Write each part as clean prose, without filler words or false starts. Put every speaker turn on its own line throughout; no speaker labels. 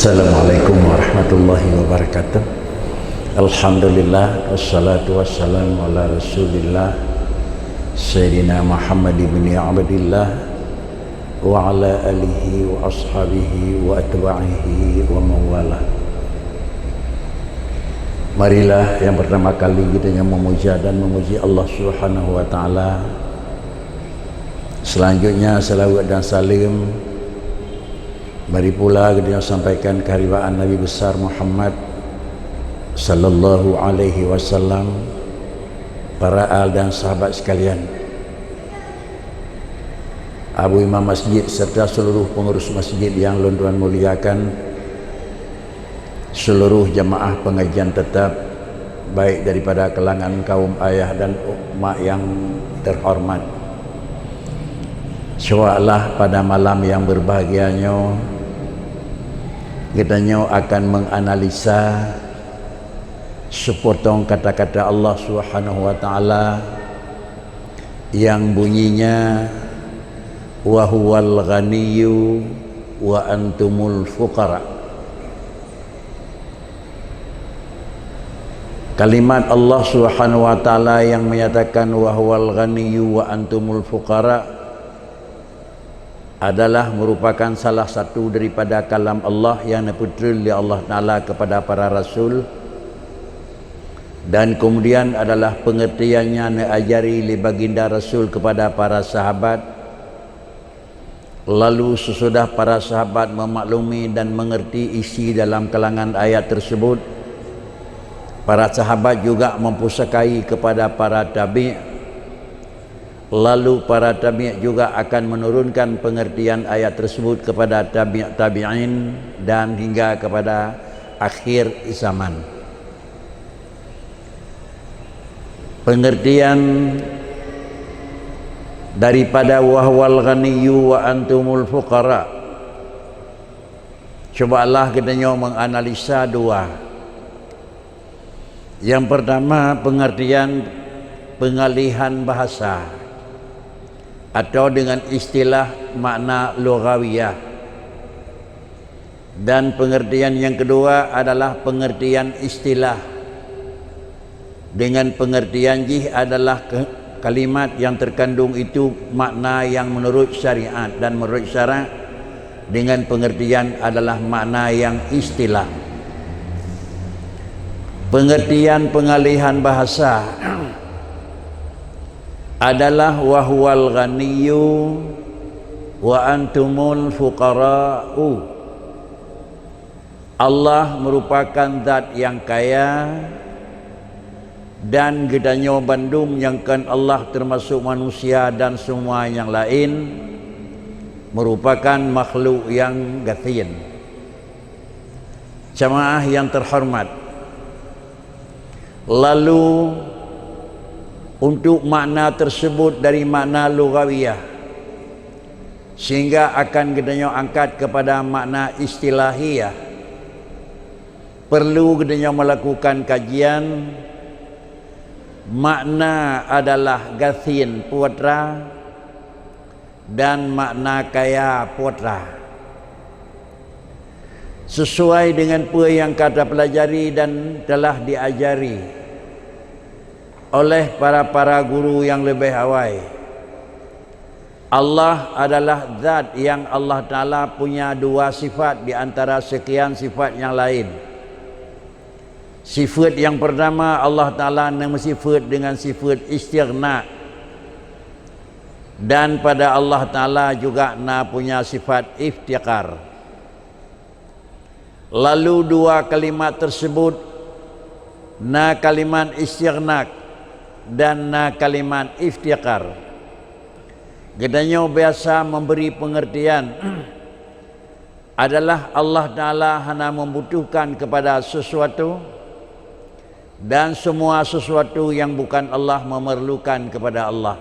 Assalamualaikum warahmatullahi wabarakatuh. Alhamdulillah wassalatu wassalamu ala Rasulillah Sayyidina Muhammad ibn Abdillah wa ala alihi wa ashabihi wa atba'ihi wa mawalah. Marilah yang pertama kali kita yang memuja dan memuji Allah Subhanahu wa taala. Selanjutnya salawat dan salam mari pula kita sampaikan keharibaan Nabi besar Muhammad sallallahu alaihi wasallam, para al dan sahabat sekalian, Abu Imam Masjid serta seluruh pengurus masjid yang Tuan muliakan, seluruh jamaah pengajian tetap baik daripada kalangan kaum ayah dan umat yang terhormat. Insyaallah pada malam yang berbahagianya kita akan menganalisa sepotong kata-kata Allah Subhanahu wa taala yang bunyinya wa huwal ghaniyyu wa antumul fuqara. Kalimat Allah Subhanahu wa taala yang menyatakan wa huwal ghaniyyu wa antumul fuqara adalah merupakan salah satu daripada kalam Allah yang diputril oleh Allah Ta'ala kepada para Rasul, dan kemudian adalah pengertiannya diajari oleh baginda Rasul kepada para sahabat. Lalu sesudah para sahabat memaklumi dan mengerti isi dalam kalangan ayat tersebut, para sahabat juga mempusakai kepada para tabi'. Lalu para tabi' juga akan menurunkan pengertian ayat tersebut kepada tabi'in dan hingga kepada akhir zaman. Pengertian daripada wahwal ghaniyyu wa antumul fuqara, cobalah kita menganalisa dua. Yang pertama, pengertian pengalihan bahasa atau dengan istilah makna lughawiyah, dan pengertian yang kedua adalah pengertian istilah dengan pengertian jih adalah kalimat yang terkandung itu makna yang menurut syariat, dan menurut syarak dengan pengertian adalah makna yang istilah. Pengertian pengalihan bahasa adalah wahwal ghaniyyu wa antumul fuqara'u. Allah merupakan zat yang kaya dan gedanya bandum yang kan Allah termasuk manusia dan semua yang lain merupakan makhluk yang gathin. Jamaah yang terhormat, lalu untuk makna tersebut dari makna lughawiyah sehingga akan kita angkat kepada makna istilahiyah, perlu kita melakukan kajian. Makna adalah gathin putra dan makna kaya putra, sesuai dengan apa yang kata pelajari dan telah diajari oleh para guru yang lebih awal. Allah adalah zat yang Allah Ta'ala punya dua sifat di antara sekian sifat yang lain. Sifat yang pertama, Allah Ta'ala sifat dengan sifat istighna, dan pada Allah Ta'ala juga punya sifat iftiqar. Lalu dua kalimat tersebut, kalimat istighna dan kalimat iftiqar, gedanya biasa memberi pengertian adalah Allah Ta'ala hanya membutuhkan kepada sesuatu, dan semua sesuatu yang bukan Allah memerlukan kepada Allah.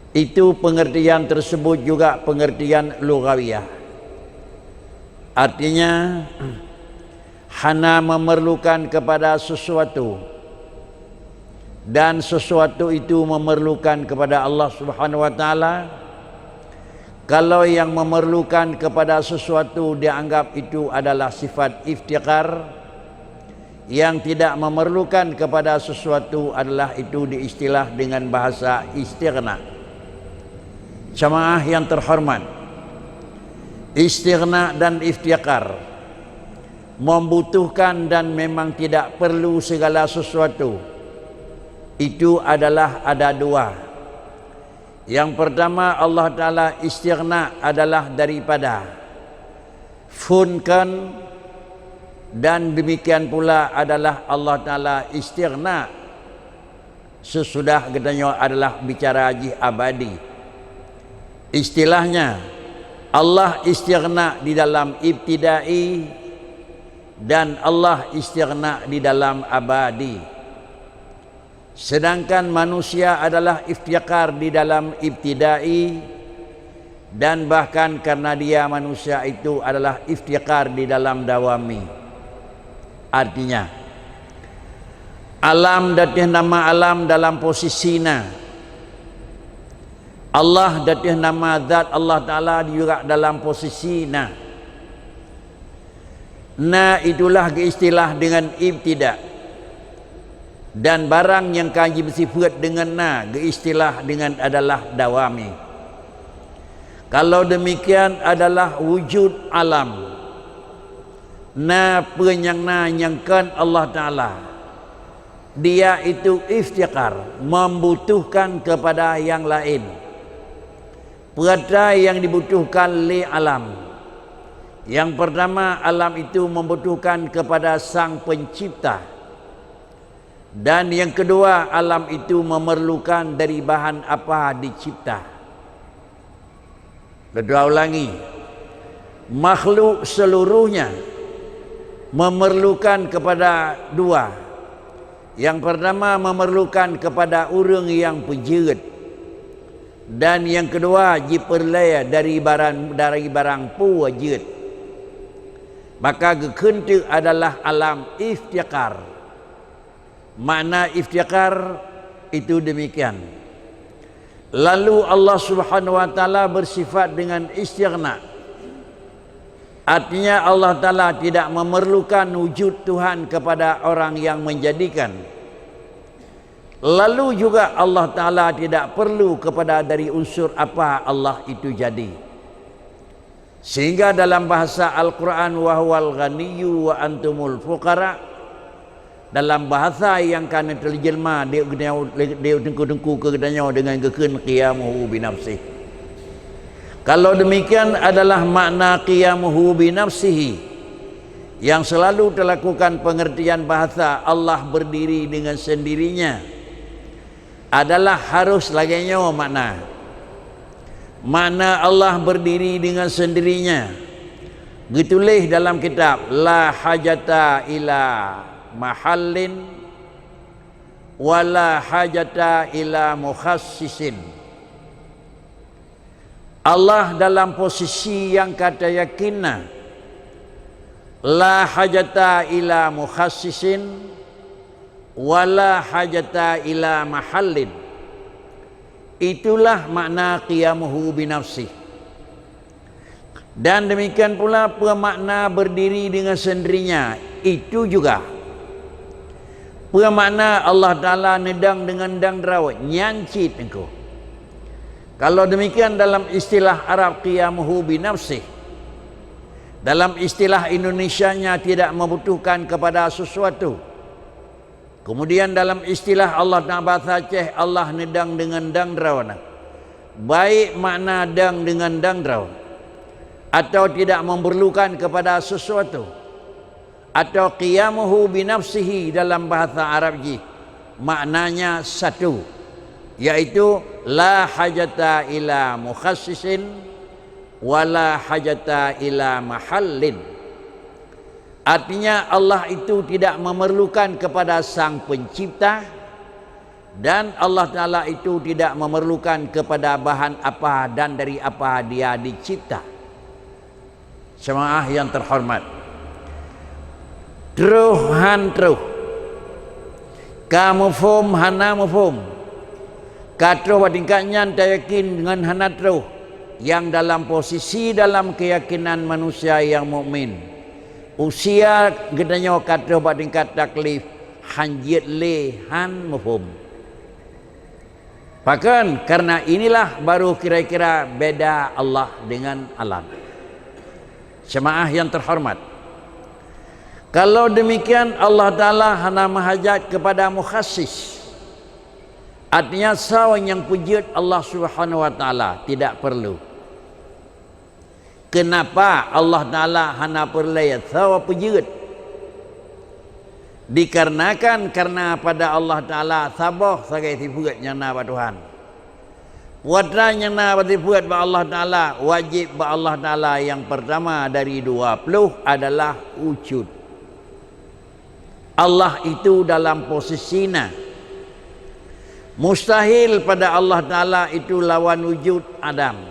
Itu pengertian tersebut juga pengertian lughawiyah, artinya hanya memerlukan kepada sesuatu, dan sesuatu itu memerlukan kepada Allah Subhanahu wa taala Kalau yang memerlukan kepada sesuatu dianggap itu adalah sifat iftiqar, yang tidak memerlukan kepada sesuatu adalah itu diistilah dengan bahasa istighna. Jamaah yang terhormat, istighna dan iftiqar membutuhkan dan memang tidak perlu segala sesuatu. Itu adalah ada dua. Yang pertama, Allah Ta'ala istighna adalah daripada funkan, dan demikian pula adalah Allah Ta'ala istighna sesudah katanya adalah bicara haji abadi. Istilahnya Allah istighna di dalam ibtidai dan Allah istighna di dalam abadi. Sedangkan manusia adalah iftiqar di dalam ibtidai, dan bahkan karena dia manusia itu adalah iftiqar di dalam dawami. Artinya alam datih nama alam dalam posisinya, Allah datih nama zat Allah Ta'ala juga dalam posisinya. Nah, itulah istilah dengan ibtida. Dan barang yang kaji bersifat dengan istilah dengan adalah dawami. Kalau demikian adalah wujud alam. Penyangkan Allah Ta'ala, dia itu iftiqar, membutuhkan kepada yang lain. Perkara yang dibutuhkan li alam. Yang pertama, alam itu membutuhkan kepada sang pencipta. Dan yang kedua, alam itu memerlukan dari bahan apa dicipta. Kedua ulangi, makhluk seluruhnya memerlukan kepada dua. Yang pertama memerlukan kepada orang yang penjerit, dan yang kedua diperlaya dari barang puwajid. Maka gekentu adalah alam iftiqar. Makna iftiqar itu demikian. Lalu Allah Subhanahu wa Ta'ala bersifat dengan istighna. Artinya Allah Ta'ala tidak memerlukan wujud Tuhan kepada orang yang menjadikan. Lalu juga Allah Ta'ala tidak perlu kepada dari unsur apa Allah itu jadi. Sehingga dalam bahasa Al-Quran, wa huwal ghaniyyu wa antumul fuqara, dalam bahasa yang kan terjelma dia dengku-dengku kegadanya dengan keken qiyamuhu binafsih. Kalau demikian adalah makna qiyamuhu binafsihi, yang selalu dilakukan pengertian bahasa Allah berdiri dengan sendirinya, adalah harus laginya makna Allah berdiri dengan sendirinya. Gitulah dalam kitab la hajata ila mahallin wala hajata ila mukhassisin. Allah dalam posisi yang kata yakinna, la hajata ila mukhassisin wala hajata ila mahallin. Itulah makna qiyamuhu binafsih. Dan demikian pula pemakna berdiri dengan sendirinya, itu juga pemakna Allah Ta'ala nedang dengan dang derawat nyancit engkau. Kalau demikian dalam istilah Arab qiyamuhu binafsih, dalam istilah Indonesianya tidak membutuhkan kepada sesuatu. Kemudian dalam istilah Allah bahasa Aceh, Allah nedang dengan dang derawana. Baik makna dang dengan dang deraw, atau tidak memerlukan kepada sesuatu, atau qiyamuhu binafsihi dalam bahasa Arab maknanya satu, yaitu la hajata ila mukhassisin wala hajata ila mahallin. Artinya Allah itu tidak memerlukan kepada sang pencipta, dan Allah Ta'ala itu tidak memerlukan kepada bahan apa dan dari apa dia dicipta. Jemaah yang terhormat, truh kamu fum hana mufum katro wadingkanya yakin dengan hana truh yang dalam posisi dalam keyakinan manusia yang mukmin. Usia gedanya kata buat tingkat taklif hanjit le han mafhum. Bahkan karena inilah baru kira-kira beda Allah dengan alam. Jemaah yang terhormat, kalau demikian Allah Ta'ala hanya menghajat kepada mukhassis, artinya sawan yang pujud Allah Subhanahu Wa Ta'ala tidak perlu. Kenapa Allah Ta'ala hanya perlu sawan pujud? Dikarenakan karena pada Allah Ta'ala sabah sebagai sifat yang nama Tuhan. Wadra yang nama sifat ba Allah Ta'ala, wajib ba Allah Ta'ala yang pertama dari 20 adalah wujud. Allah itu dalam posisinya. Mustahil pada Allah Ta'ala itu lawan wujud Adam.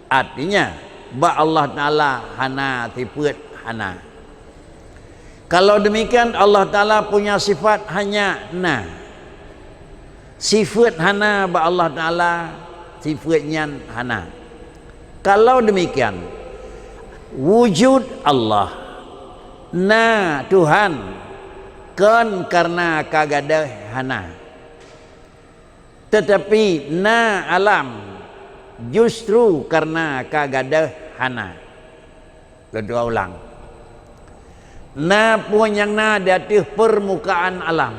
Artinya ba Allah Ta'ala hana sifat hana. Kalau demikian Allah Ta'ala punya sifat hanya na. Sifat hana ba Allah Ta'ala sifatnya hana. Kalau demikian wujud Allah na Tuhan kan karena kagada hana. Tetapi na alam justru karena kagada hana. Kedua ulang. Na pun yang na di atas permukaan alam.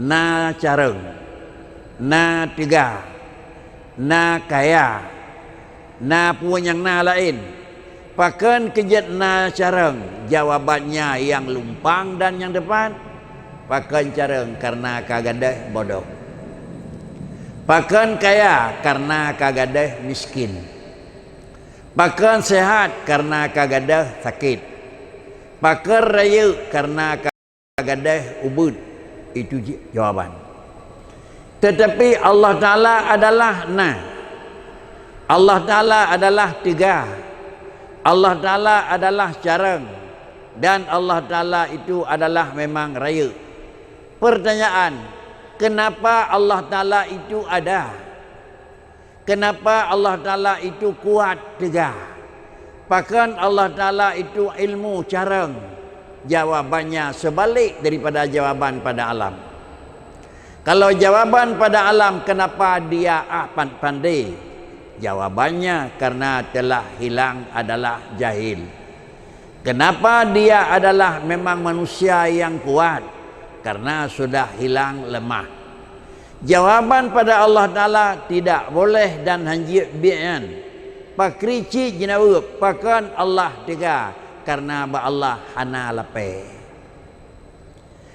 Na careng, na tiga, na kaya, na pun yang na lain. Pakan kejat na careng, jawabannya yang lumpang dan yang depan. Pakan careng karena kagada bodoh. Pakan kaya karena kagada miskin. Pakan sehat karena kagada sakit. Pakar raya karena kagada ubud. Itu jawaban. Tetapi Allah Ta'ala adalah na. Allah Ta'ala adalah tiga. Allah Ta'ala adalah careng. Dan Allah Ta'ala itu adalah memang raya. Pertanyaan, kenapa Allah Ta'ala itu ada? Kenapa Allah Ta'ala itu kuat tiga? Bahkan Allah Ta'ala itu ilmu careng. Jawabannya sebalik daripada jawaban pada alam. Kalau jawaban pada alam kenapa dia pandai? Jawabannya karena telah hilang adalah jahil. Kenapa dia adalah memang manusia yang kuat? Karena sudah hilang lemah. Jawaban pada Allah Ta'ala tidak boleh dan hanjir bi'an. Pakrici jinawab pakan Allah tiga karena ba Allah hana lape.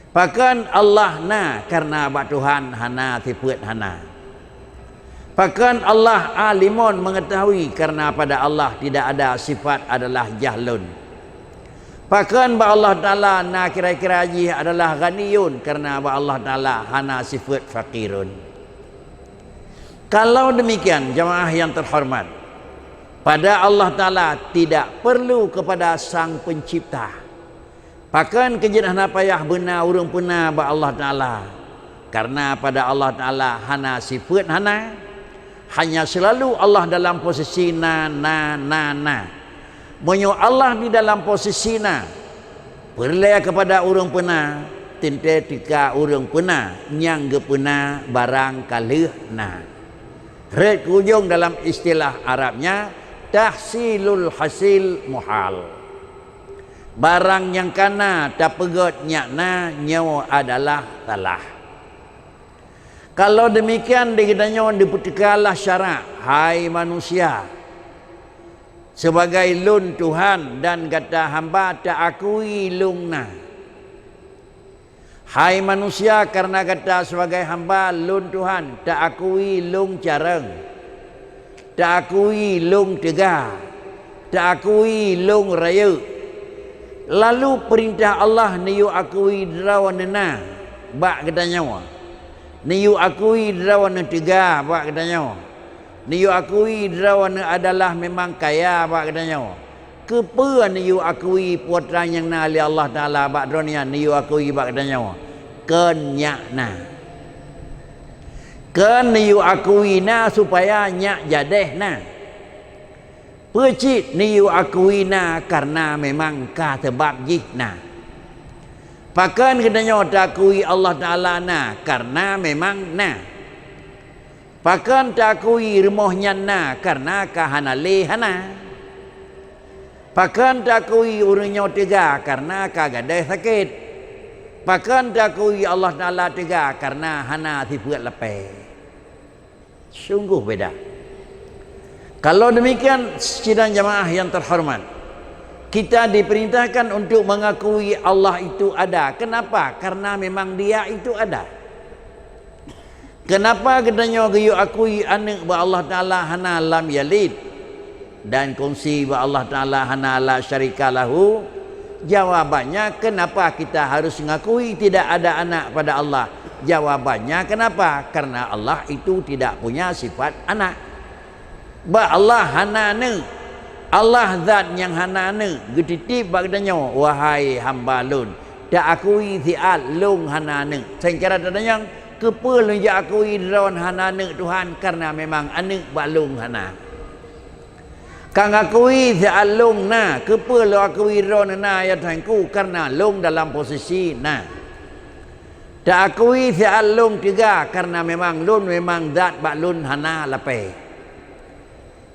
Pakan Allah na karena ba Tuhan hana sifat hana. Pakan Allah alimun mengetahui karena pada Allah tidak ada sifat adalah jahlun. Pakan ba Allah Ta'ala na kira-kira haji adalah ghaniyun karena ba Allah Ta'ala hana sifat fakirun. Kalau demikian jemaah yang terhormat, pada Allah Ta'ala tidak perlu kepada Sang Pencipta. Pakan kejadian hana payah benar urang puna ba Allah Ta'ala. Karena pada Allah Ta'ala hana sifat hana. Hanya selalu Allah dalam posisi na. Menyo Allah di dalam posisi na. Perlaya kepada urang puna. Tinte tika urang puna. Nyang gepuna barang kalih na. Red ujung dalam istilah Arabnya tahsilul hasil muhal. Barang yang kana tak pegot nyakna nyawa adalah salah. Kalau demikian dikitanya diputikalah syarat, hai manusia, sebagai lun Tuhan dan kata hamba tak akui lungna. Hai manusia karena kata sebagai hamba lun Tuhan tak akui lung careng. Tak akui lung tiga. Tak akui lung raya. Lalu perintah Allah niyu akui derawanana. Bak katanya. Niyu akui derawana tiga. Bak katanya. Niyu akui derawana adalah memang kaya. Bak katanya. Kepa niyu akui putra yang nali Allah Ta'ala. Bak dunia niyu akui bak katanya. Kenyakna. Kan niyu akui na supaya nyak jadeh na. Percik ni you akui na karena memang ka sebab jih na. Pakan katanya takui Allah Ta'ala na karena memang na. Pakan takui remohnya na karena kahana lehana. Pakan takui urunnya tiga karena kagadai sakit. Pakan takui Allah Ta'ala tiga karena hana sifat lepai. Sungguh beda. Kalau demikian sidang jamaah yang terhormat, kita diperintahkan untuk mengakui Allah itu ada. Kenapa? Karena memang Dia itu ada. Kenapa katanya you akui anak ba Allah Ta'ala hana lam yalid dan kongsi ba Allah Ta'ala hana la syarika lahu? Jawabannya, kenapa kita harus mengakui tidak ada anak pada Allah? Jawabannya, kenapa? Karena Allah itu tidak punya sifat anak. Ba Allah hanane, Allah zat yang hanane, getitip bagdanya wahai hamba lun, tak akui ziat lung hanane. Sengkara tadanya kepul ya akui ron hanane Tuhan karena memang anak ba lung hana. Kang akui ziat lung na, kepul akui ron na ya Tuhanku karena lung dalam posisi na. Tak akui ziat lung tiga karena memang lun memang zat ba lun hana lapai.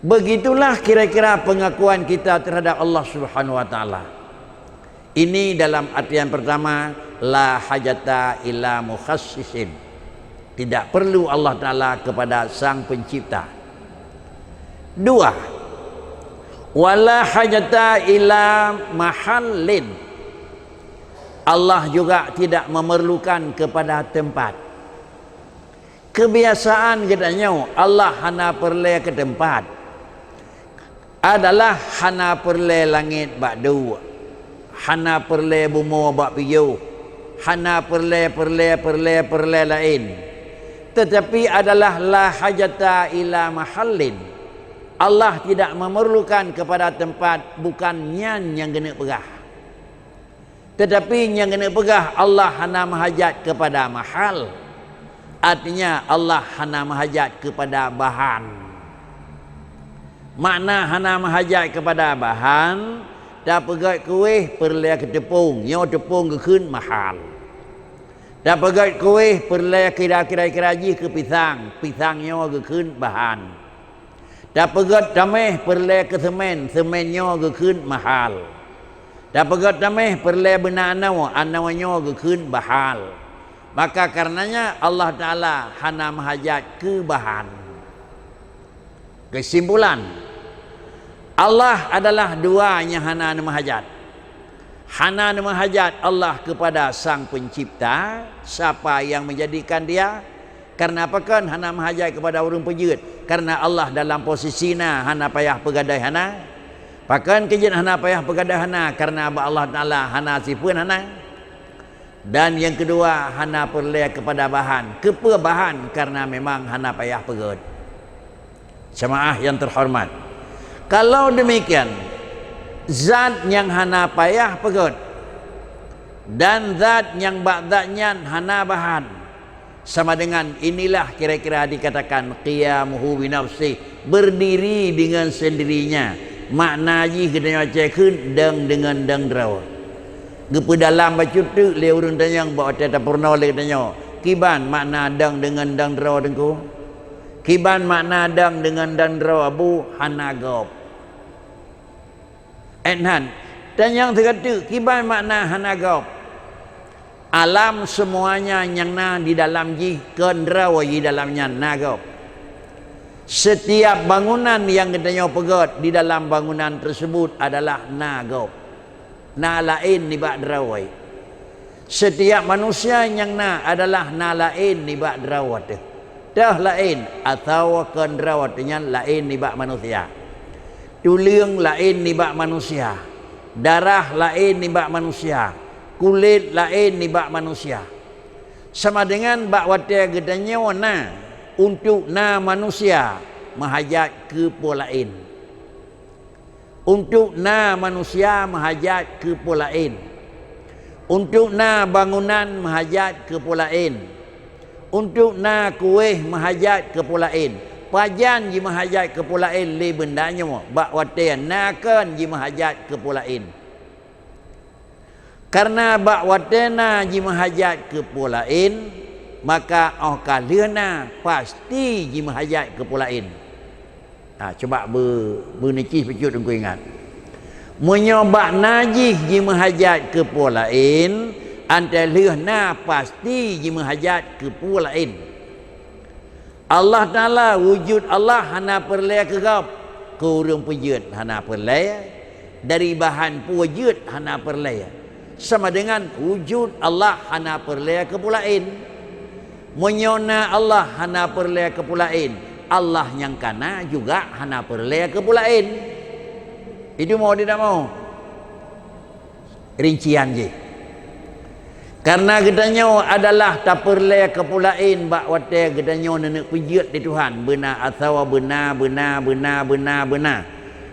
Begitulah kira-kira pengakuan kita terhadap Allah Subhanahu wa taala. Ini dalam artian pertama, la hajata illa mukhassisin. Tidak perlu Allah Taala kepada Sang Pencipta. Dua, wala hajata illa mahallin. Allah juga tidak memerlukan kepada tempat. Kebiasaan katanya Allah hana perle ke tempat. Adalah hana perle langit bak dua, hana perle bumi bak piyu, hana perle lain. Tetapi adalah la hajata ila mahallin. Allah tidak memerlukan kepada tempat, bukan nyan yang kena pegah. Tetapi yang kena pegah Allah hana mahajat kepada mahal. Artinya Allah hana mahajat kepada bahan. Makna hana mahajat kepada bahan, dah pegat kuih perle ke tepung, nyo tepung ke kun mahal. Dah pegat kuih perle kira-kira keraji ke pisang, pisang nyo ke kun bahan. Dah pegat tameh perle ke semen, semen nyo ke kun mahal. Dah pegat tameh perle bena anau, anau nyo ke kun bahal. Maka karenanya Allah Ta'ala hana mahajat ke bahan. Kesimpulan, Allah adalah dua yang hana mahajat. Hana mahajat Allah kepada Sang Pencipta, siapa yang menjadikan dia? Karena apa kan hana mahajat kepada orang pejut? Karena Allah dalam posisi na hana payah pegadai hana. Pakan kejut hana payah pegadai hana karena Allah Ta'ala hana sifun hana. Dan yang kedua, hana perle kepada bahan. Kepa bahan karena memang hana payah pegad. Jemaah yang terhormat, kalau demikian, zat yang hana payah pegat dan zat yang ba'danya hana bahan, sama dengan inilah kira-kira dikatakan qiyamuhu binafsi, berdiri dengan sendirinya. Makna ji kena cekun deng dengan deng draw. Gepu dalam baca tu le urun tanyang bawa tata purna le tanya. Kiban makna deng dengan deng draw dengku. Kiban makna dang dengan dan rabu hanagop. Enhan. Dan yang terkata kiban makna hanagop. Alam semuanya yang na di dalam ji kendrawa di dalamnya nagop. Setiap bangunan yang katanya pegat di dalam bangunan tersebut adalah nagop. Na lain ni bak drawai. Setiap manusia yang na adalah na lain ni bak drawat. Dah lain atau kendrawatnya lain ni bak manusia. Tulang lain ni bak manusia. Darah lain ni bak manusia. Kulit lain ni bak manusia. Sama dengan bak wate gedanya na untuk na manusia mahajat ke polain. Untuk na manusia mahajat ke polain. Untuk na bangunan mahajat ke polain. Untuk na kuih mahajat ke polain. pajan ji mahajat ke pulain li bendanya bak wate nakan ji mahajat ke pulain. Karena bak watena ji mahajat ke pulain, maka kaliana pasti ji mahajat ke pulain. Coba bernekis pecut aku ingat. Menyobak najis ji mahajat ke pulain, antara na pasti ji mahajat ke pulain. Allah Ta'ala wujud Allah hana perlaya ke gap kurung pujud hana perlaya, dari bahan pujud hana perlaya, sama dengan wujud Allah hana perlaya ke pulain. Menyona Allah hana perlaya ke pulain, Allah yang kana juga hana perlaya ke pulain. Itu mau tidak mau rincian je. Karena gedanya adalah tak perlaya ke pulain bak wate gedanya nenek pijut di Tuhan benar atau benar.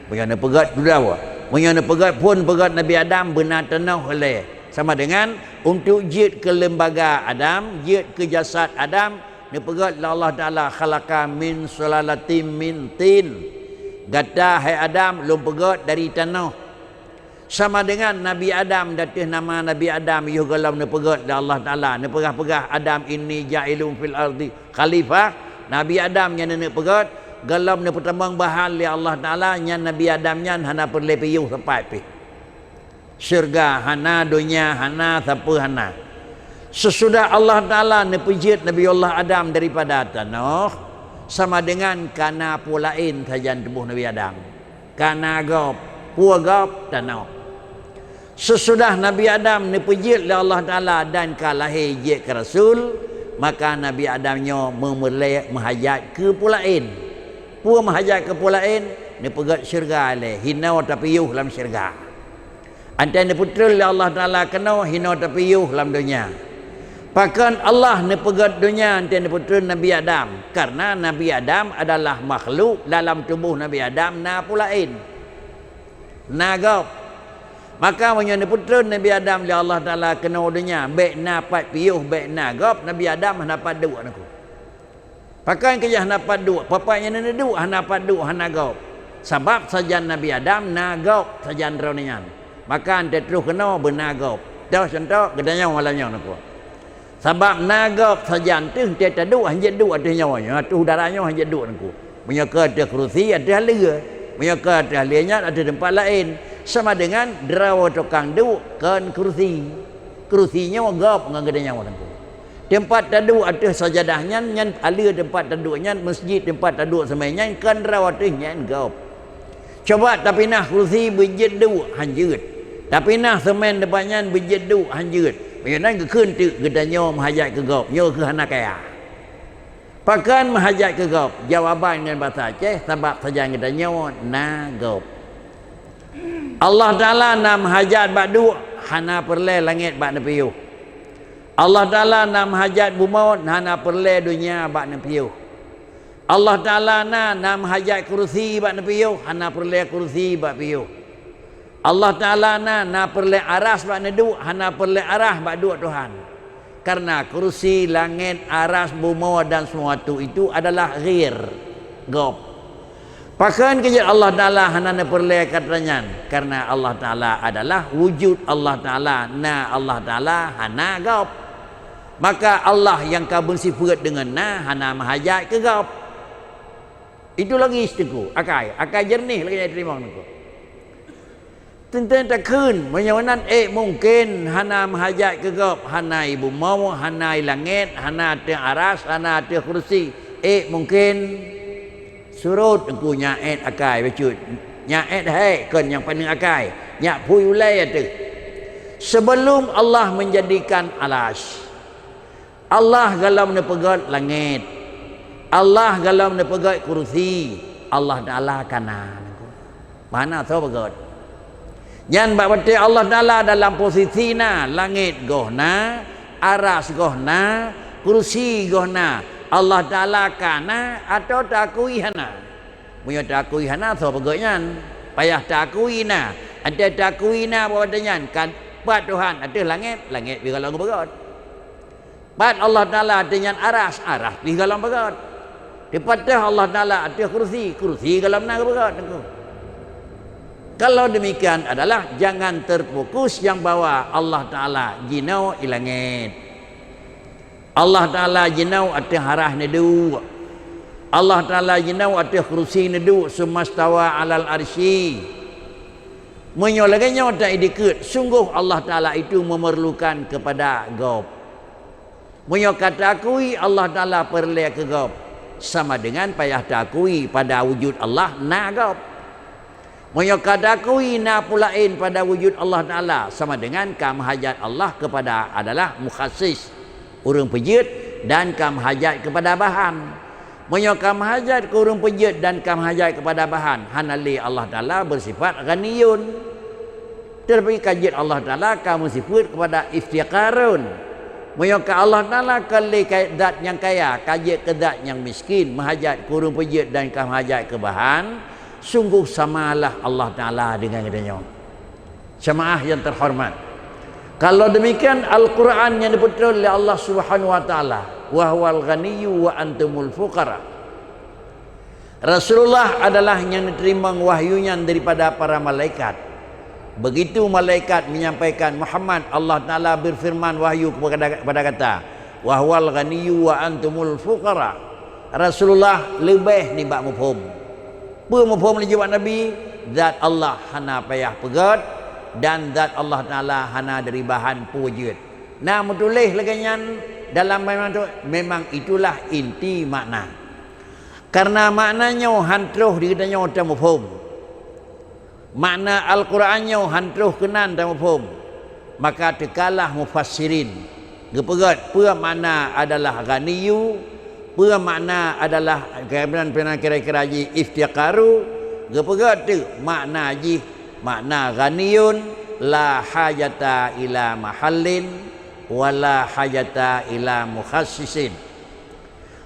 Punya pegat sudah wa. Punya pegat pun pegat Nabi Adam benar tenau oleh. Sama dengan untuk jid ke lembaga Adam, jid ke jasad Adam, ni pegat Allah Taala khalaqa min sulalatin min tin. Gata hai Adam lum pegat dari tanah. Sama dengan Nabi Adam, datih nama Nabi Adam yuh galam ne pegat da Allah Taala ne pegah-pegah Adam ini ja'ilun fil ardi khalifah. Nabi Adam nya ne pegat galam ne pertembang bahal li Allah Taala nya Nabi Adam nya hana perle piyuh sampai pi syurga hana dunia hana siapa hana. Sesudah Allah Taala ne pijit Nabi Allah Adam daripada tanah, sama dengan kana pulain sajan tubuh Nabi Adam, kana gop pua gop tanah. Sesudah Nabi Adam ni pejit oleh Allah Ta'ala dan kalahir jid ke Rasul, maka Nabi Adamnya memelek mahajat ke pulain. Pua mahajat ke pulain, ni pegat syurga le, hinau tapi yuh dalam syurga. Antai ni putra oleh Allah Ta'ala kena hinau tapi yuh dalam dunia. Bahkan Allah ni pegat dunia antai ni putra Nabi Adam. Karena Nabi Adam adalah makhluk dalam tubuh Nabi Adam na pulain. Nagap. Maka menyana putra Nabi Adam li Allah Taala kena dunia baik napat piuh baik nagap Nabi Adam dapat dua aku. Pakai kejah dapat dua, papanya nana dua dapat dua nagap. Sebab sajan Nabi Adam nagap sajan raunian. Maka ante terus kena benagap. Dah contoh gedanya malamnya aku. Sebab nagap sajan tu dia dua hanya dua tu nyawanya, tu darahnya hanya dua aku. Menyaka ada kerusi ada halia. Menyaka ada halianya ada tempat lain. Sama dengan derawa tukang duk kan kursi. Kursinya gap dengan gedenya orang tu. Tempat taduk ada sajadahnya nyan ala tempat taduknya masjid tempat taduk semainya kan derawa tu nyan gap. Coba tapi nah kursi berjed duk hanjut. Tapi nah semen depannya berjed duk hanjut. Macam ke keun tu gedenya mahajat ke gap, nyo ke hana kaya. Pakan mahajat ke gap, jawaban dengan bahasa Aceh sebab saja gedenya na gap. Allah Ta'ala nam hajat ba'du hana perle langit bak nepiyuh. Allah Ta'ala nam hajat bumaut hana perle dunia bak nepiyuh. Allah Ta'ala nam hajat kursi bak nepiyuh hana perle kursi bak piyuh. Allah Ta'ala na perle aras bak neduk hana perle arah bak duk Tuhan. Karena kursi, langit, aras, bumaut dan semua itu adalah ghair, gop. Pakan kejat Allah Ta'ala hana perle katanya. Karena Allah Ta'ala adalah wujud Allah Ta'ala. Na Allah Ta'ala hana gap. Maka Allah yang kau bersifat dengan na hana mahajat ke gap. Itu lagi istiku. Akai jernih lagi saya terima aku. Tentang tak kun. Menyawanan mungkin hana mahajat ke gap. Hana ibu mau, hana langit, hana tiang aras, hana tiang kursi. Mungkin surut aku nyaet akai becut nyaet hai kan yang paling akai nyak pui ulai tu sebelum Allah menjadikan alas Allah galam ne pegat langit Allah galam ne pegat kursi Allah Taala kana mana tahu pegat Yan berarti Allah Ta'ala dalam posisi na langit gohna, aras gohna, kursi gohna. Allah Ta'ala kana atau takui hana. Punya takui hana so pegaknya. Payah takui na. Ada takui na berarti kan pat Tuhan ada langit, langit di dalam berat. Pat Allah Ta'ala dengan aras, aras di dalam berat. Daripada Allah Ta'ala atas kursi. Kursi kalau benar berat. Kalau demikian adalah jangan terfokus yang bawa Allah Ta'ala jinau ilangit. Allah Ta'ala jinau atas harah nedu. Allah Ta'ala jinau atas kursi nedu sumastawa alal arsy. Menyolaganya tak idikut. Sungguh Allah Ta'ala itu memerlukan kepada gob. Menyo kata akui Allah Ta'ala perlu ke gob. Sama dengan payah tak akui pada wujud Allah na gob. Menyo kata akui na pulain pada wujud Allah Ta'ala. Sama dengan kam hajat Allah kepada adalah mukhassis. Urang pejit dan kam hajat kepada bahan. Menyo kam hajat ke urang pejit dan kam hajat kepada bahan. Hanali Allah Ta'ala bersifat ghaniyun. Tetapi kajian Allah Ta'ala kamu sifat kepada iftiqarun. Menyoka Allah Ta'ala kali zat yang kaya, kajian ke zat yang miskin, menghajat ke urang pejit dan kam hajat ke bahan. Sungguh samalah Allah Ta'ala dengan katanya. Jemaah yang terhormat, kalau demikian Al-Quran yang dibetul oleh Allah Subhanahu wa Ta'ala, wa huwal ghaniyyu wa antumul fuqara. Rasulullah adalah yang diterima wahyunya daripada para malaikat. Begitu malaikat menyampaikan Muhammad, Allah Ta'ala berfirman wahyu kepada kata wa huwal ghaniyyu wa antumul fuqara. Rasulullah lebih ni bak mufhum. Mufhum ni jawab Nabi, zat Allah hana payah pegat dan zat Allah Ta'ala hana dari bahan pujud. Nah mutulih laganyan dalam memang itulah inti makna. Karena maknanya hantruh dikatanya tak mufhum. Makna Al-Qurannya hantruh kenan tak mufhum. Maka tekalah mufassirin. Gepegat pua makna adalah ghaniyyu, pua makna adalah kemudian kira-kira ji iftiqaru. Gepegat tu makna ji makna ghaniyun la hajata ila mahallin wala hajata ila mukhassisin.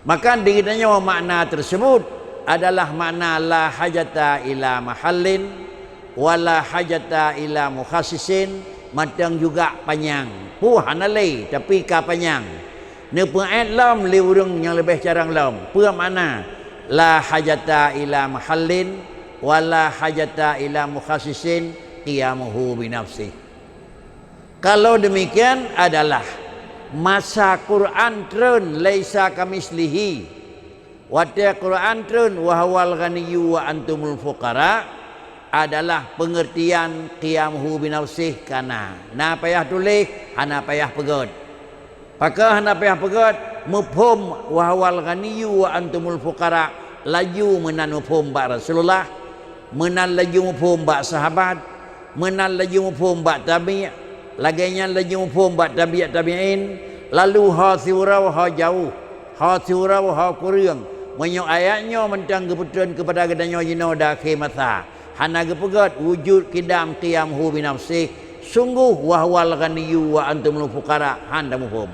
Maka dikitanya makna tersebut adalah makna la hajata ila mahallin wala hajata ila mukhassisin. Matang juga panjang hanalai tapi ka panjang ne pu'at lam li urang yang lebih jarang lam pua makna la hajata ila mahallin wala hajata ila mukhassisin qiyamuhu bi nafsi. Kalau demikian adalah masa Quran turun laisa kamislihi wa ta Quran turun wa huwal ghaniyyu wa antumul fuqara adalah pengertian qiyamuhu bi nafsih kana na payah tulis hana payah pegat. Maka hana payah pegat mufhum wa huwal ghaniyyu wa antumul fuqara laju menan mufhum ba Rasulullah, menan laju mufhum ba sahabat, menan laju mufhum ba tabi', lagainya laju mufhum ba tabi'in, lalu ha surau ha jauh, ha surau ha kurang. Menyo ayatnya mentang keputusan kepada gadanya jino dah khimasa. Hana gepegat wujud kidam qiyamhu bi nafsih. Sungguh wa huwal ghaniyyu wa antumul fuqara handa mufhum.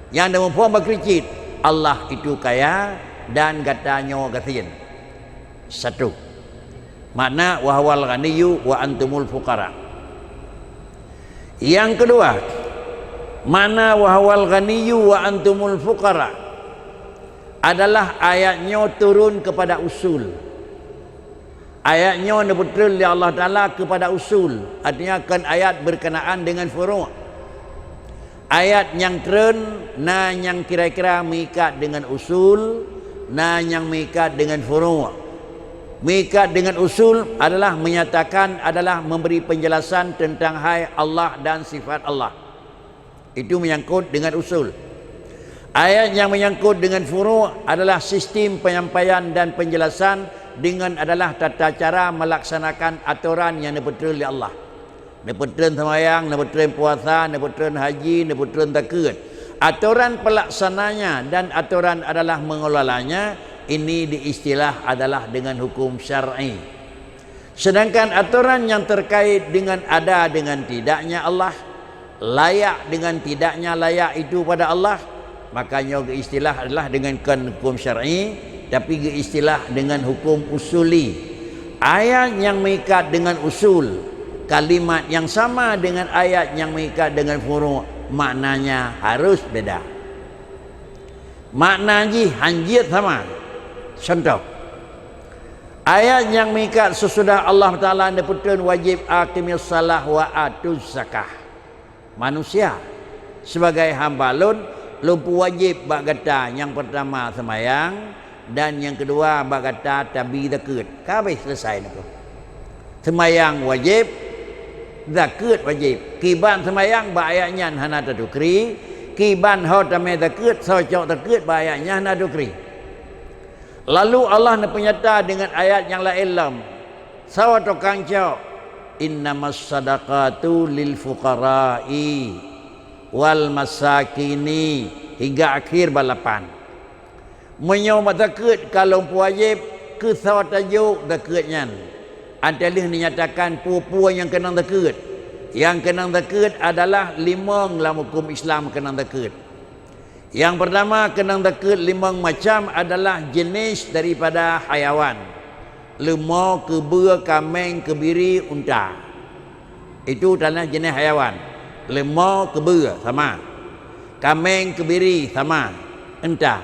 Yang anda mufhum berkricit Allah itu kaya dan katanya gasin. Satu. Makna wa huwal ghaniyyu wa antumul fuqara. Yang kedua, makna wa huwal ghaniyyu wa antumul fuqara adalah ayatnya turun kepada usul. Ayatnya betul ya Allah Ta'ala kepada usul. Artinya kan ayat berkenaan dengan furu'. Ayat yang turun na yang kira-kira mengikat dengan usul, na yang mengikat dengan furu'. Mengikat dengan usul adalah menyatakan, adalah memberi penjelasan tentang hai Allah dan sifat Allah. Itu menyangkut dengan usul. Ayat yang menyangkut dengan furu' adalah sistem penyampaian dan penjelasan dengan adalah tata cara melaksanakan aturan yang dibetul oleh Allah. Dibetul sembahyang, dibetul puasa, dibetul haji, dibetul zakat. Aturan pelaksananya dan aturan adalah mengelolanya ini diistilah adalah dengan hukum syar'i. Sedangkan aturan yang terkait dengan ada dengan tidaknya Allah, layak dengan tidaknya layak itu pada Allah, makanya istilah adalah dengan hukum syar'i. Tapi istilah dengan hukum usuli. Ayat yang mengikat dengan usul, kalimat yang sama dengan ayat yang mengikat dengan furu', maknanya harus beda. Makna ji hanjit sama, Contoh ayat yang mengikat sesudah Allah Ta'ala neputun wajib aqimis salah wa atuz zakah. Manusia sebagai hamba lumpu wajib bak kata yang pertama semayang dan yang kedua bak kata tabi zakat. Habis selesai nak. Semayang wajib, zakat wajib. Kiban semayang bak ayatnya hana tadukri, kiban ho tamai zakat socok zakat bak ayatnya hana dukri. Lalu Allah nak penyata dengan ayat yang lain lam. Sawa tokang cok. Innamas sadaqatu lil fuqara'i wal masakini hingga akhir balapan. Menyumat zakat kalau wajib ke sawa tajuk zakatnya. Adalah dinyatakan puan yang kena zakat. Yang kena zakat adalah 5 dalam hukum Islam kena zakat. Yang pertama kena zakat 5 macam adalah jenis daripada haiwan. Lemau, kebua, kambing, kebiri, unta. Itu adalah jenis haiwan. Lemau, kebua sama. Kambing, kebiri sama. Unta.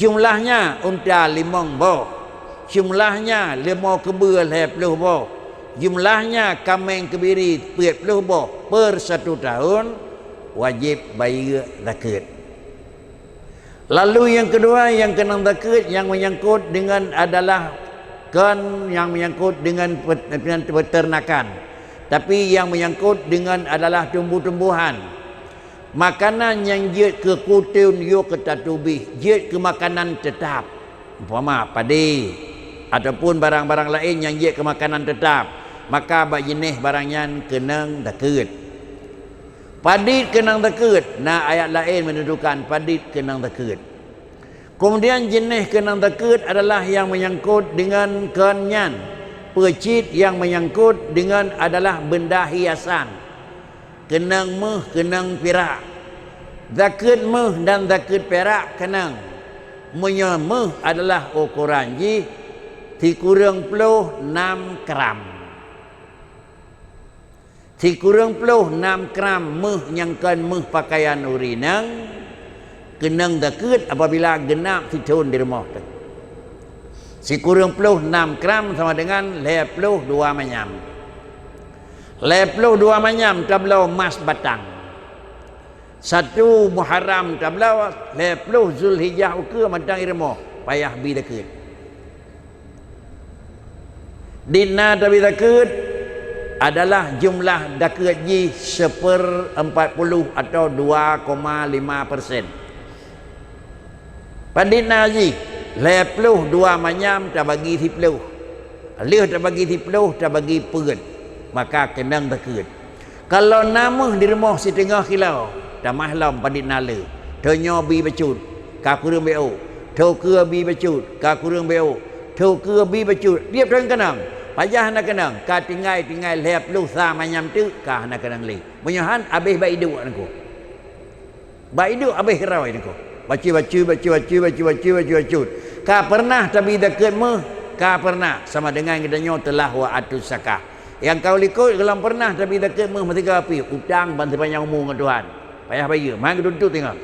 Jumlahnya unta 5 boh. Jumlahnya lemau, kebua 20 boh. Jumlahnya kambing, kebiri 40 boh per 1 tahun wajib bayar zakat. Lalu yang kedua yang kena zakat yang menyangkut dengan adalah yang menyangkut dengan peternakan. Tapi yang menyangkut dengan adalah tumbuh-tumbuhan. Makanan yang jid ke kutun yo ke tatubih, jid ke makanan tetap. Umpama padi ataupun barang-barang lain yang jid ke makanan tetap, maka bak jenis barangnya kena zakat. Padit kena zakat. Nah ayat lain menunjukkan padit kena zakat. Kemudian jenis kena zakat adalah yang menyangkut dengan kenyan. Pecit yang menyangkut dengan adalah benda hiasan. Kenang meh, kenang perak. Zakat meh dan zakat perak kenang. Meh adalah ukuran ji 36 gram. 36 gram meh yang kan meh pakaian urinang kenang zakat apabila genap tahun di rumah tu. 36 gram sama dengan 22 manyam. 22 manyam tablau emas batang. 1 Muharram tablau 20 Zulhijjah uka matang irmo payah bi zakat. Dina tabi zakat adalah jumlah zakat ji 1/40 atau 2,5%. Padina ji 22 manyam tak bagi 10. Alih tak bagi 10 tak bagi perut. Maka kena zakat. Kalau nama di rumah setengah kilo, dah mahlam padina le. Tonyo bi becut, ka kurang beo. Tau ke bi becut, ka kurang beo. Tau ke bi becut, dia terang kenang. Pajah nak kenang, ka tinggal 20 manyam tu, ka nak kenang le. Menyahan habis baik hidup aku. Baik hidup habis kerau aku. Baca. Ka pernah tapi zakat meh, ka pernah sama dengan katanya telah wa atus zakah. Yang kau likut kalau pernah tapi zakat meh mesti api, utang bantu panjang umur dengan Tuhan. Payah bayar, mang duduk tengok.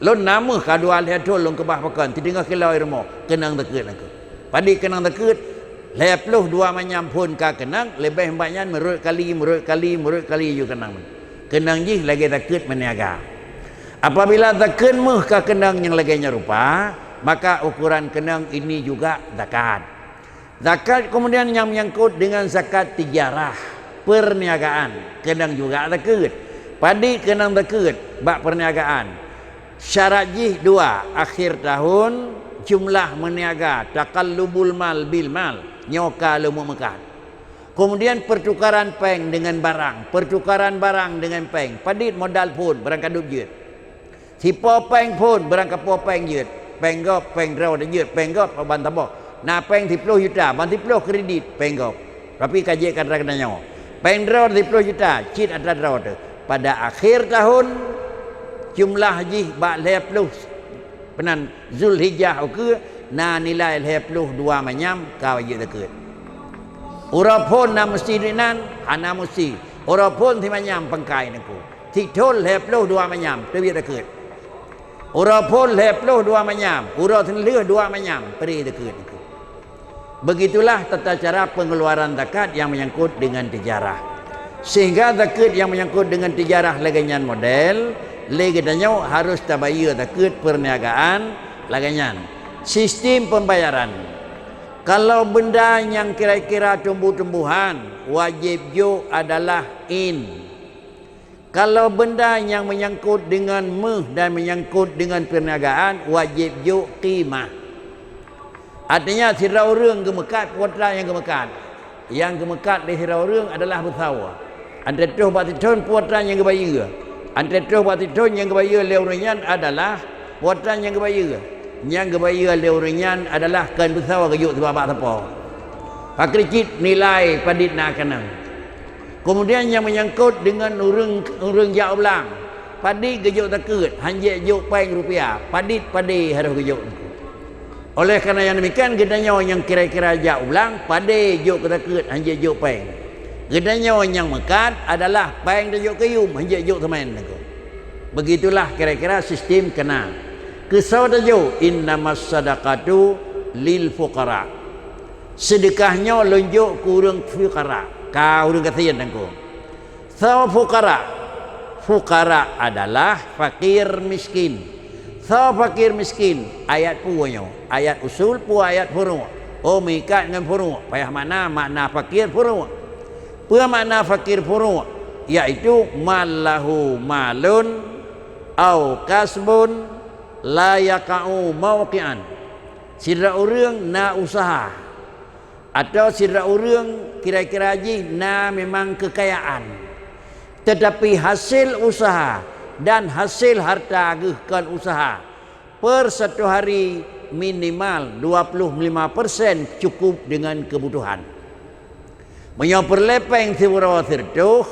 Lon nama ka dua lihat tolong ke bah pakan, tinggal kilo irmo, kenang zakat aku. Padi kenang zakat 22 manyam pun ka kenang, lebih banyak merut kali you kenang. Kenang ji lagi zakat meniaga. Apabila zakat meh ka kenang yang laginya rupa, maka ukuran kenang ini juga zakat. Zakat kemudian yang menyangkut dengan zakat tijarah, perniagaan, kenang juga zakat. Padi kenang zakat, bak perniagaan. Syarat ji 2, akhir tahun jumlah meniaga, taqallubul mal bil mal, nyoka lemu mekat. Kemudian pertukaran peng dengan barang, pertukaran barang dengan peng. Padi modal pun barang kadup je. Sipo peng pun berangkat po peng yut, peng gop, peng draw dan yut, peng gop ban tabok. Nah peng 10 juta, ban 10 kredit peng gop. Tapi kaji kata nyawa. Peng draw 10 juta, cit ada draw tu. Pada akhir tahun jumlah haji bak 20 penan Zulhijjah ke na nilai 22 manyam kau wajib zakat. Urapun na mesti dinan, ana mesti. Urapun ti manyam pengkai naku. Ti tol 22 manyam tu wajib zakat. Ura pun leploh dua manyam, ura tenleh dua manyam, peri dekut. Begitulah tata cara pengeluaran zakat yang menyangkut dengan tijarah. Sehingga zakat yang menyangkut dengan tijarah laganyan model, legadanya harus tabayar zakat perniagaan laganyan. Sistem pembayaran. Kalau benda yang kira-kira tumbuh-tumbuhan, wajib jo adalah in. Kalau benda yang menyangkut dengan dan menyangkut dengan perniagaan, wajib jo qimah. Artinya sirau orang gemekat, putra yang gemekat. Yang gemekat di sirau orang adalah bersawa. Antara tuh batitun putra yang gebayar. Antara tuh batitun yang gebayar leurenyan adalah putra yang gebayar. Yang gebayar leurenyan adalah kan bersawa gejuk sebab apa. Pakricit nilai padit nak kenang. Kemudian yang menyangkut dengan urang jak ulang. Padi gejuk takut, hanjek juk peng rupiah. Padi harus gejuk. Oleh kerana yang demikian, gedanya yang kira-kira jak ulang, padi juk takut, hanjek juk peng. Gedanya yang mekat adalah peng dan juk kayum, hanjek juk teman. Begitulah kira-kira sistem kena. Kesau tajuk, innamas sadaqatu lil fuqara. Sedekahnya lonjok kurang fuqara. Kau urang kasihan tangku. Saw fuqara adalah fakir miskin. Saw fakir miskin ayat punya, ayat usul pu ayat furu'. Oh mikat dengan furu'. Payah makna fakir furu'. Apa makna fakir furu'? Iaitu malahu malun au kasbun la yaqa'u mawqi'an. Sira urang na usaha atau sira urang kira-kira haji memang kekayaan, tetapi hasil usaha dan hasil harta agihkan usaha per satu hari minimal 25% cukup dengan kebutuhan. Menyoperlepeng siburawa sirtuh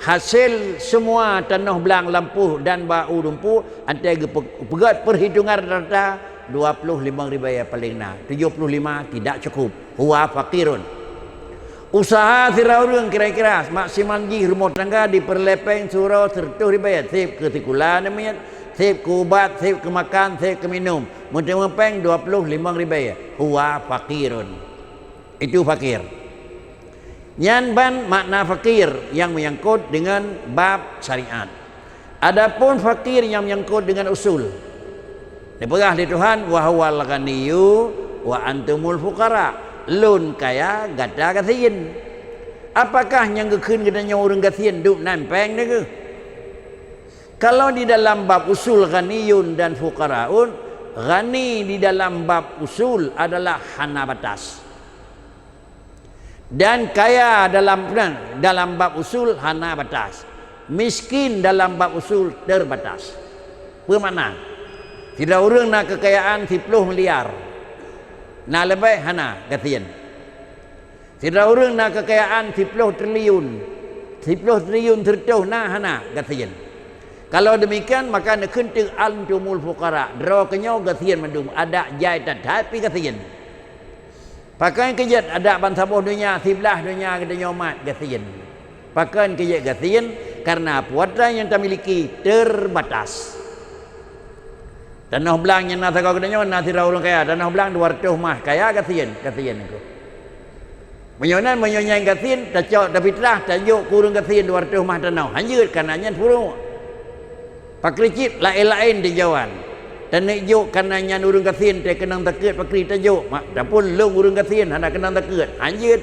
hasil semua tanah belang lampuh dan bau lumpuh antara pegat perhitungan rata 25 ribu paling nah 75 tidak cukup. Huwa fakirun. Usaha sira urang kira-kira maksimal ji rumah tangga diperlepeng surau 100 ribu sip ke tikulan namanya, sip ke ubat, sip ke makan, sip ke minum. Mempeng 25 ribu. Huwa fakirun. Itu fakir. Nyan ban makna fakir yang menyangkut dengan bab syariat. Adapun fakir yang menyangkut dengan usul. Diperah di Tuhan wa huwal ghaniyyu wa antumul fuqara. Lun kaya gada kasihin. Apakah yang gekeun gedanya orang kasihin duk nampeng ni ke? Kalau di dalam bab usul ghaniyun dan fuqaraun, ghani di dalam bab usul adalah hana batas. Dan kaya dalam bab usul hana batas. Miskin dalam bab usul terbatas. Apa makna? Tidak orang nak kekayaan 10 miliar. Nak lebih hana kasihan. Tidak orang nak kekayaan 10 triliun. 10 triliun tertuh hana kasihan. Kalau demikian maka nak kenting antumul fuqara. Draw kenyo kasihan mandum ada jai tapi kasihan. Pakai kejat ada bangsa dunia, sebelah dunia kita nyomat kasihan. Pakai kejat kasihan karena puatra yang kita miliki terbatas. Tanah belang yang nak kau kedanya nak tidak orang kaya. Tanah belang 200 mah kaya kasihan itu. Menyonan kasihan tak cok tapi telah tajuk kurang kasihan 200 mah tanah. Hanyut karenanya furu. Pakricit lain-lain di jawan. Dan juk karenanya urang kasihan te kenang takut pakri tajuk. Mak dapun long urang kasihan hendak kenang takut. Hanyut.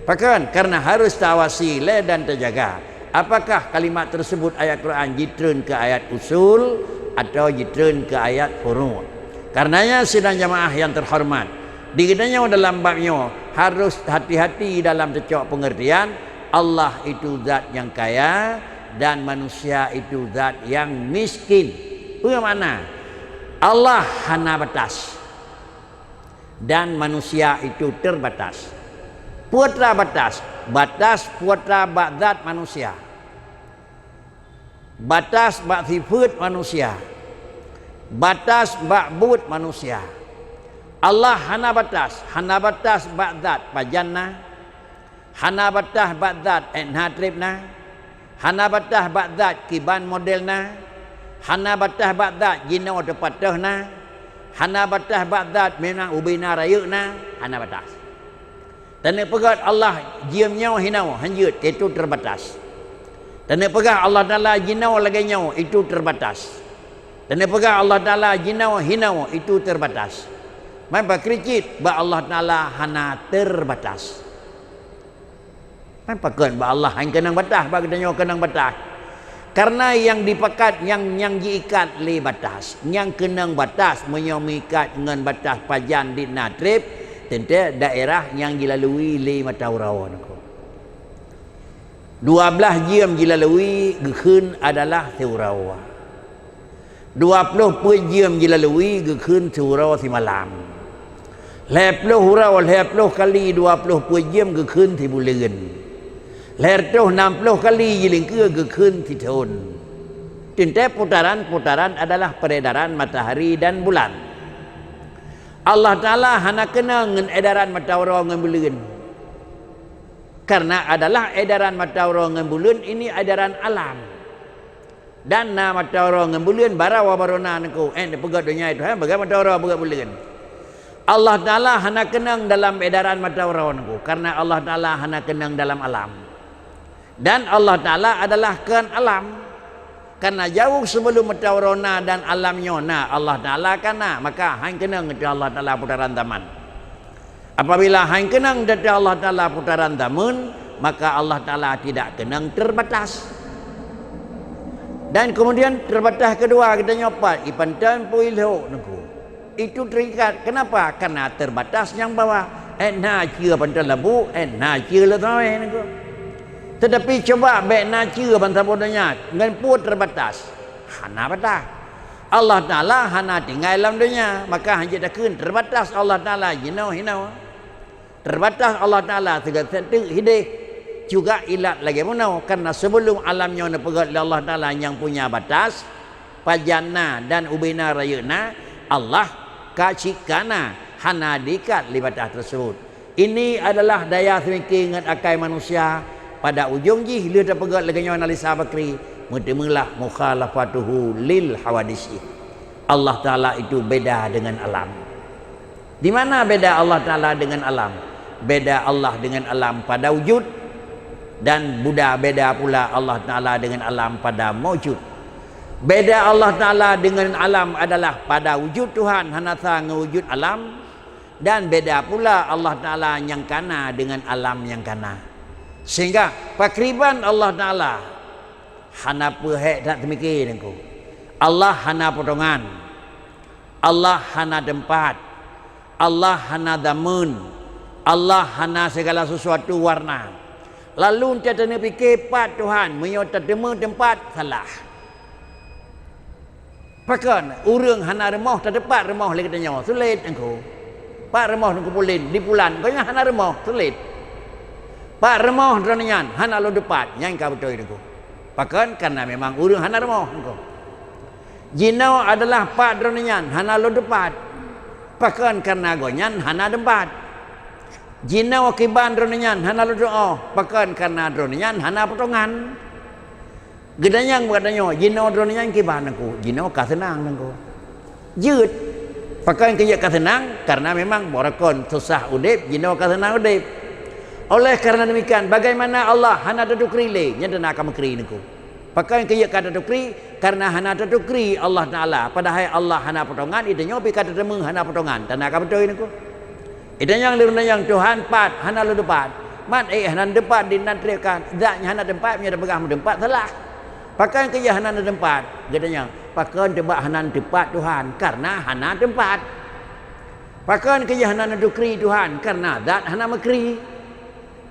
Pakan karena harus tawasi le dan terjaga. Apakah kalimat tersebut ayat Quran jitreun ke ayat usul atau jitreun ke ayat furu'? Karenanya sidang jamaah yang terhormat, digedanya dalam babnya harus hati-hati dalam cocok pengertian Allah itu zat yang kaya dan manusia itu zat yang miskin. Apa makna? Allah hana batas dan manusia itu terbatas. Putra batas, batas putra bak zat manusia. Batas bak sifat manusia. Batas bak but manusia. Allah hana batas bak zat pajanna. Hana batas bak zat enhatribna. Hana batas bak zat kiban modelna. hana batas ba'dat jinau de patahna, hana batas ba'dat memang ubina rayuna, hana batas. Tanda pegat Allah jiamnya hinau hanjut itu terbatas. Tanda pegat Allah Taala jinau lagi nyau itu terbatas. Tanda pegat Allah Taala jinau hinau itu terbatas. Mampa kricit ba Allah Taala hana terbatas. Mampa kan ba Allah hang kenang batas ba kita nyo kenang batas. Karena yang dipekat yang diikat le batas, yang kenang batas menyomikat dengan batas pajan di natrib tentu daerah yang dilalui le mata urawan ko. 12 jam dilalui gekun adalah teurawa. 20 jam dilalui gekun teurawa si malam. 10 hurau 10 kali 20 jam gekun ti bulan. 60 kali jilingke gekun ti tahun. Tentu putaran adalah peredaran matahari dan bulan. Allah Ta'ala hana kena dengan edaran matahari dengan bulan. Karena adalah edaran matahari dengan bulan ini edaran alam. Dan na matahari dengan bulan barawa barona nako pegat dunia itu bagaimana matahari pegat bulan. Allah Ta'ala hana kenang dalam edaran matahari nako karena Allah Ta'ala hana kenang dalam alam. Dan Allah Ta'ala adalah kan alam. Karena jauh sebelum matahari dan alamnya na Allah Ta'ala kana maka hang kenang dengan Allah Ta'ala putaran taman. Apabila hang kenang dengan Allah Ta'ala putaran taman maka Allah Ta'ala tidak kenang terbatas. Dan kemudian terbatas kedua kita nyopat ipantan puilho nako. Itu terikat. Kenapa? Karena terbatas yang bawah. Na cia pantan labu, na cia la tawe nako. Tetapi coba baik na cia pantan bodanya dengan pun terbatas. Hana batas. Allah Taala hana tinggal dalam dunia, maka hanya dakun terbatas Allah Taala jinau hinau. Terbatas Allah Taala segala sesuatu hidup juga ilat lagi munau karena sebelum alamnya na pegat Allah Taala yang punya batas pajana dan ubina rayuna Allah kacikana hana dikat li batas tersebut. Ini adalah daya thinking dengan akal manusia pada ujung ji dia terpegat lagi nyawa analisa bakri mutimulah mukhalafatuhu lil hawadisi. Allah Taala itu beda dengan alam. Di mana beda Allah Taala dengan alam? Beda Allah dengan alam pada wujud dan beda pula Allah Taala dengan alam pada maujud. Beda Allah Ta'ala dengan alam adalah pada wujud Tuhan hanasa ngewujud alam. Dan beda pula Allah Ta'ala yang kana dengan alam yang kana. Sehingga pakriban Allah Ta'ala hana pehek tak temikir engkau. Allah hana potongan. Allah hana tempat. Allah hana damun. Allah hana segala sesuatu warna. Lalu kita nak fikir pat Tuhan menyota tempat salah. Pakan urang hana remah terdepat remah lagi tanya sulit engkau. Pak remah engkau pulin di bulan kau hana remah sulit. Pak remah dronian hana lo depat yang kau betul engkau. Pakan karena memang urang hana remah engkau. Jinau adalah pak dronian hana lo depat. Pakan karena gonyan hana tempat. Jinau kiban dronian hana lo doa. Pakan karena dronian hana potongan. Gedanya katanya jinau dronian kiban aku jinau kasenang aku jut pakai kerja kasenang karena memang borakon susah udip jinau kasenang udip oleh karena demikian bagaimana Allah hana dadukri le nya dana ka makri niku pakai kerja kata dadukri karena hana dadukri Allah Taala padahal Allah hana potongan idenya pi kata demeng hana potongan dana ka betul niku idenya yang Tuhan pat hana lu depat mat hana depat dinatrekan zaknya hana tempat nya pegang tempat salah. Pakai kejahanan tempat, katanya. Pakai tebak hanan tempat Tuhan karena hana tempat. Pakai kejahanan dukri Tuhan karena zat hana makri.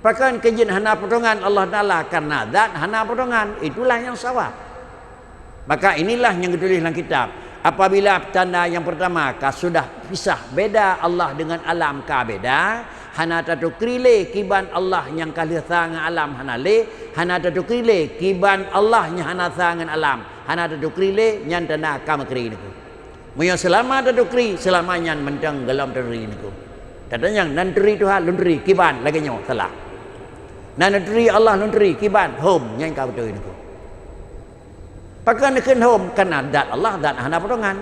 Pakai kejahanan hana potongan Allah Taala karena zat hana potongan. Itulah yang sawab. Maka inilah yang ditulis dalam kitab. Apabila tanda yang pertama sudah pisah beda Allah dengan alam ka beda. Hana tatukrile kiban Allah yang kalih sangan alam hana le hana tatukrile kiban Allah yang hana sangan alam hana tatukrile nyan tanda kamakri niku moyo selama tatukri selamanya mentang gelam teri niku katanya nan teri Tuhan luntri kiban lagi nyo salah nan teri Allah luntri kiban hom nyan ka betul niku Pakai nak hom karena dat Allah dat hana potongan.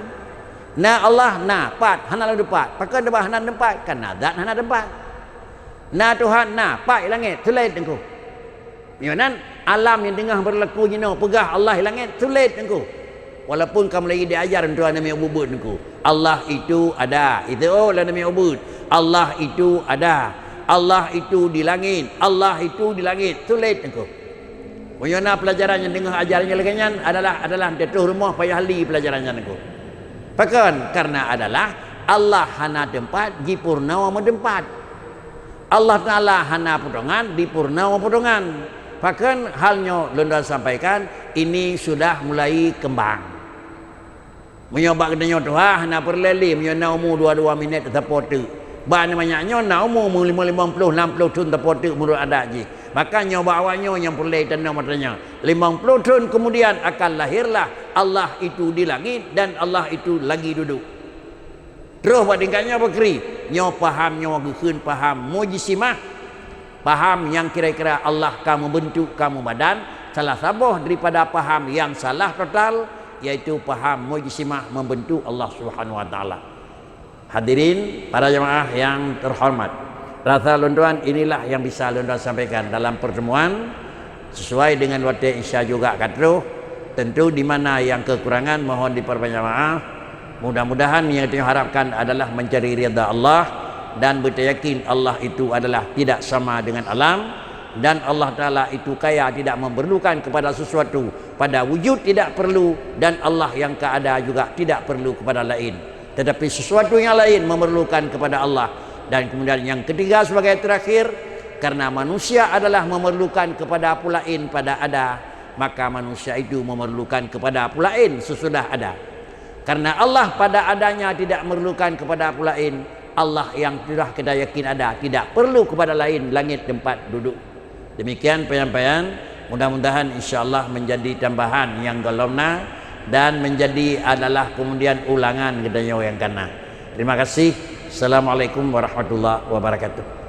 Na Allah na pat hana lalu pat. Pakai debah hana tempat karena dat hana tempat. Na Tuhan na pat langit tulis engkau. Yang alam yang tengah berlaku jino pegah Allah langit tulis engkau. Walaupun kamu lagi diajar Tuhan Nabi ubud engkau. Allah itu ada. Itu lah Nabi ubud. Allah itu ada. Allah itu di langit. Allah itu di langit. Tulis engkau. Bagaimana pelajaran yang dengar ajarannya leganyan adalah jatuh rumah payah ahli pelajarannya engkau. Bahkan karena adalah Allah hana tempat di purnawa tempat. Allah Ta'ala hana potongan di purnawa potongan. Bahkan halnya Lunda sampaikan ini sudah mulai kembang. Menyoba kedanya Tuhan hana perleli menyona umur 22 minit terpotu. Banyak banyaknya nak umur 50 60 tahun terpotu menurut ada je. Maka nyoba awalnya yang perleli tanah matanya 50 tahun kemudian akan lahirlah Allah itu di langit dan Allah itu lagi duduk. Terus buat tingkatnya berkeri nyo paham nyo gehun paham mujisimah, paham yang kira-kira Allah kamu bentuk kamu badan, salah sabuh daripada paham yang salah total, yaitu paham mujisimah membentuk Allah Subhanahu wa taala. Hadirin para jemaah yang terhormat, rasa lunduan inilah yang bisa lunduan sampaikan dalam pertemuan sesuai dengan waktu Isya juga katruh. Tentu di mana yang kekurangan mohon diperbanyak maaf. Mudah-mudahan yang kita harapkan adalah mencari ridha Allah dan beryakin Allah itu adalah tidak sama dengan alam dan Allah Ta'ala itu kaya tidak memerlukan kepada sesuatu, pada wujud tidak perlu dan Allah yang keada juga tidak perlu kepada lain. Tetapi sesuatu yang lain memerlukan kepada Allah. Dan kemudian yang ketiga sebagai terakhir, karena manusia adalah memerlukan kepada pulain pada ada, maka manusia itu memerlukan kepada pulain sesudah ada. Karena Allah pada adanya tidak memerlukan kepada pulain, Allah yang sudah kita yakin ada tidak perlu kepada lain langit tempat duduk. Demikian penyampaian, mudah-mudahan insyaAllah menjadi tambahan yang golongna dan menjadi adalah kemudian ulangan kedanya yang kana. Terima kasih. Assalamualaikum warahmatullahi wabarakatuh.